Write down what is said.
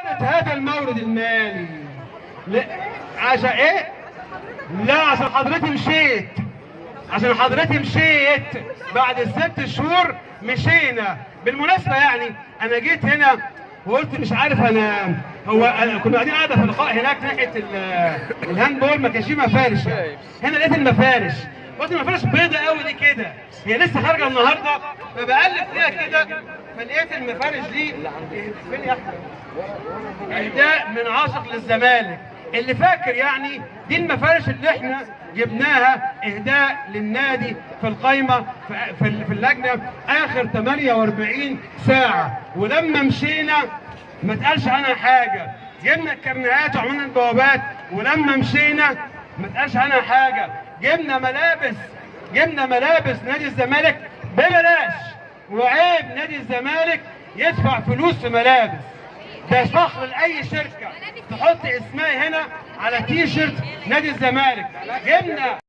هذا المورد المالي عشان ايه؟ لا عشان حضرتي مشيت، عشان حضرتي مشيت بعد ال6 شهور مشينا. بالمناسبة يعني أنا جيت هنا وقلت مش عارف كنا قاعدين قاعدة في لقاء هناك ناحية الهاندبول ما كانش فيه مفارش يعني. هنا لقيت المفارش، قلت المفارش بيضة قوي دي كده، هي لسه خارجة النهارده، فبقلب فيها كده فلقيت المفارش دي فين يا أحمد؟ إهداء من عاشق للزمالك. اللي فاكر يعني دي المفارش اللي احنا جبناها اهداء للنادي في القايمه في اللجنه اخر 48 ساعه، ولما مشينا ما اتقالش عنها حاجه. جبنا الكرنيهات وعملنا البوابات ولما مشينا ما اتقالش عنها حاجه. جبنا ملابس نادي الزمالك ببلاش، وعيب نادي الزمالك يدفع فلوس في ملابس. ده فخر لاي شركه تحط اسمها هنا على تيشيرت نادي الزمالك. جبنا